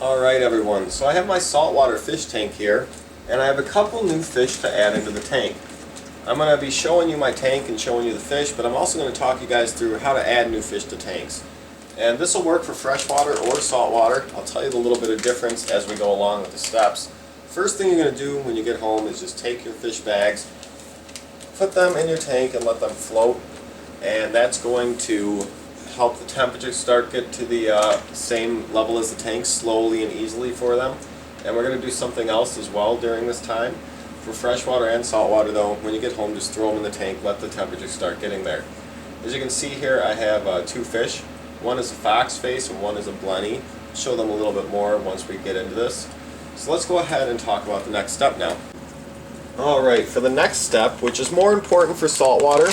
Alright everyone, so I have my saltwater fish tank here, and I have a couple new fish to add into the tank. I'm going to be showing you my tank and showing you the fish, but I'm also going to talk you guys through how to add new fish to tanks. And this will work for freshwater or saltwater. I'll tell you the little bit of difference as we go along with the steps. First thing you're going to do when you get home is just take your fish bags, put them in your tank and let them float, and that's going to help the temperature get to the same level as the tank slowly and easily for them. And we're going to do something else as well during this time. For freshwater and saltwater though, when you get home just throw them in the tank, let the temperature start getting there. As you can see here I have two fish. One is a fox face and one is a blenny. I'll show them a little bit more once we get into this. So let's go ahead and talk about the next step now. Alright, for the next step, which is more important for saltwater,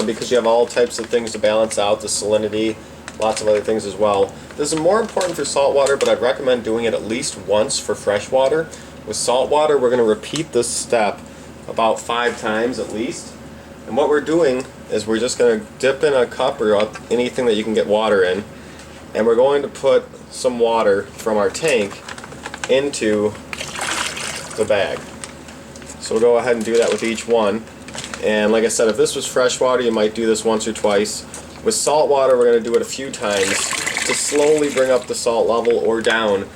because you have all types of things to balance out, the salinity, lots of other things as well. This is more important for saltwater, but I'd recommend doing it at least once for freshwater. With saltwater, we're going to repeat this step about 5 times at least. And what we're doing is we're just going to dip in a cup or anything that you can get water in, and we're going to put some water from our tank into the bag. So we'll go ahead and do that with each one. And like I said, if this was freshwater, you might do this once or twice. With saltwater, we're going to do it a few times to slowly bring up the salt level or down,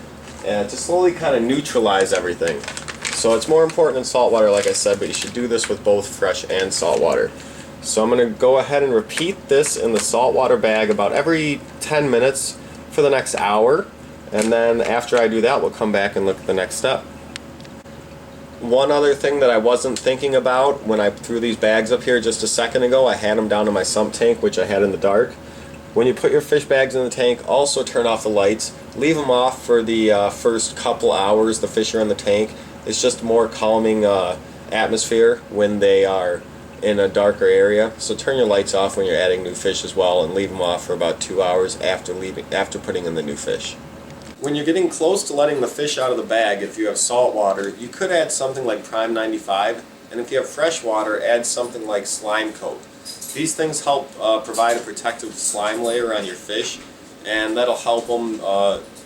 and to slowly kind of neutralize everything. So it's more important in saltwater, like I said, but you should do this with both fresh and saltwater. So I'm going to go ahead and repeat this in the saltwater bag about every 10 minutes for the next hour, and then after I do that, we'll come back and look at the next step. One other thing that I wasn't thinking about when I threw these bags up here just a second ago, I had them down in my sump tank, which I had in the dark. When you put your fish bags in the tank, also turn off the lights. Leave them off for the first couple hours the fish are in the tank. It's just more calming atmosphere when they are in a darker area. So turn your lights off when you're adding new fish as well, and leave them off for about 2 hours after putting in the new fish. When you're getting close to letting the fish out of the bag, if you have salt water, you could add something like Prime 95, and if you have fresh water, add something like Slime Coat. These things help provide a protective slime layer on your fish, and that'll help them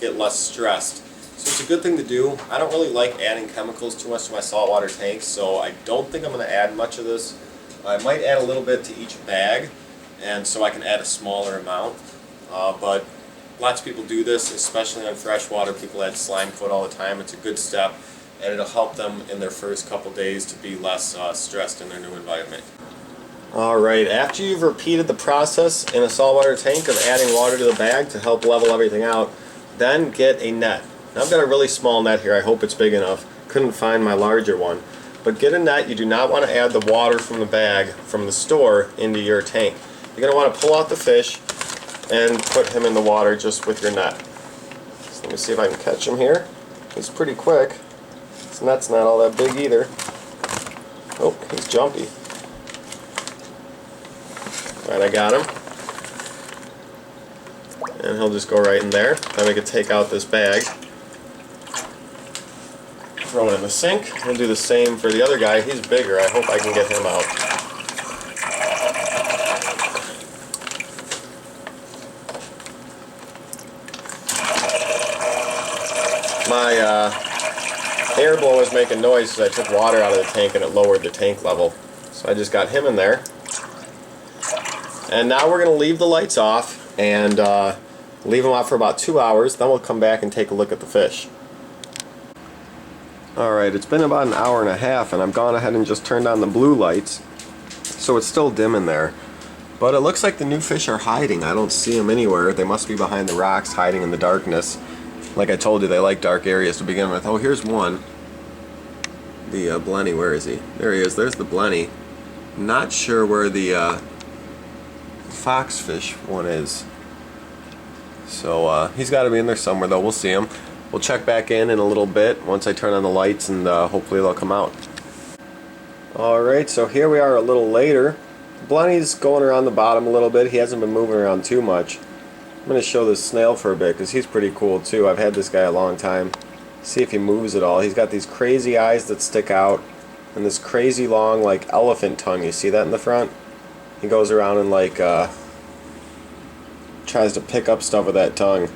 get less stressed. So it's a good thing to do. I don't really like adding chemicals too much to my saltwater tanks, so I don't think I'm going to add much of this. I might add a little bit to each bag, and so I can add a smaller amount, but lots of people do this, especially on freshwater. People add slime coat all the time. It's a good step, and it'll help them in their first couple days to be less stressed in their new environment. Alright, after you've repeated the process in a saltwater tank of adding water to the bag to help level everything out, then get a net. Now I've got a really small net here. I hope it's big enough. Couldn't find my larger one. But get a net. You do not want to add the water from the bag from the store into your tank. You're going to want to pull out the fish and put him in the water just with your net. So let me see if I can catch him here. He's pretty quick. His net's not all that big either. Oh, he's jumpy. Alright, I got him. And he'll just go right in there. Then we can take out this bag, throw it in the sink. We'll do the same for the other guy. He's bigger. I hope I can get him out. My air blower was making noise because I took water out of the tank and it lowered the tank level. So I just got him in there. And now we're going to leave the lights off and leave them off for about 2 hours. Then we'll come back and take a look at the fish. Alright, it's been about an hour and a half, and I've gone ahead and just turned on the blue lights. So it's still dim in there. But it looks like the new fish are hiding. I don't see them anywhere. They must be behind the rocks hiding in the darkness. Like I told you, they like dark areas to begin with. Oh, here's one. The blenny, where is he? There he is. There's the blenny. Not sure where the foxfish one is. So he's got to be in there somewhere though. We'll see him. We'll check back in a little bit once I turn on the lights, and hopefully they'll come out. Alright, so here we are a little later. Blenny's going around the bottom a little bit. He hasn't been moving around too much. I'm going to show this snail for a bit because he's pretty cool too. I've had this guy a long time. See if he moves at all. He's got these crazy eyes that stick out and this crazy long like elephant tongue. You see that in the front? He goes around and like tries to pick up stuff with that tongue.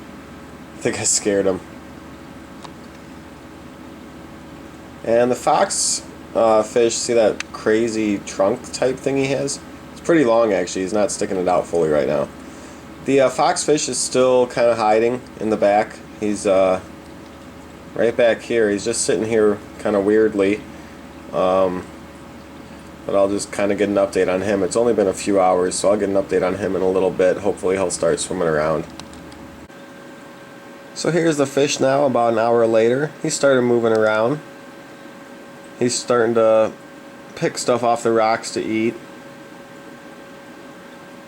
I think I scared him. And the fox fish, see that crazy trunk type thing he has? It's pretty long actually, he's not sticking it out fully right now. The fox fish is still kind of hiding in the back. He's right back here. He's just sitting here kind of weirdly. But I'll just kind of get an update on him. It's only been a few hours, so I'll get an update on him in a little bit. Hopefully he'll start swimming around. So here's the fish now, about an hour later. He started moving around. He's starting to pick stuff off the rocks to eat.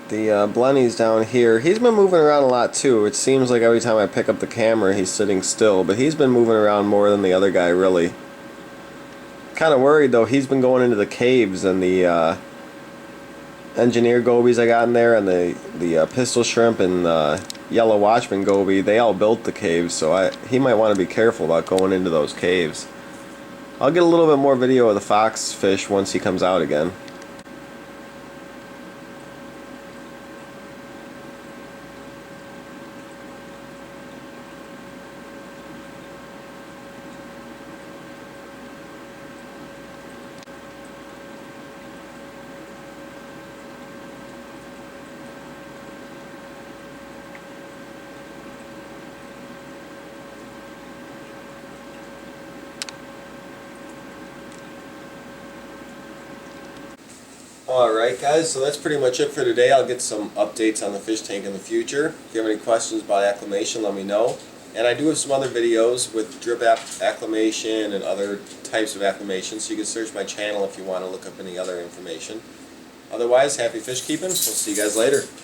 The blenny's down here. He's been moving around a lot too. It seems like every time I pick up the camera he's sitting still, but he's been moving around more than the other guy really. Kind of worried though, he's been going into the caves, and the engineer gobies I got in there, and the pistol shrimp and yellow watchman goby, they all built the caves, so he might want to be careful about going into those caves. I'll get a little bit more video of the fox fish once he comes out again. Alright guys, so that's pretty much it for today. I'll get some updates on the fish tank in the future. If you have any questions about acclimation, let me know. And I do have some other videos with drip acclimation and other types of acclimation, so you can search my channel if you want to look up any other information. Otherwise, happy fish keeping. We'll see you guys later.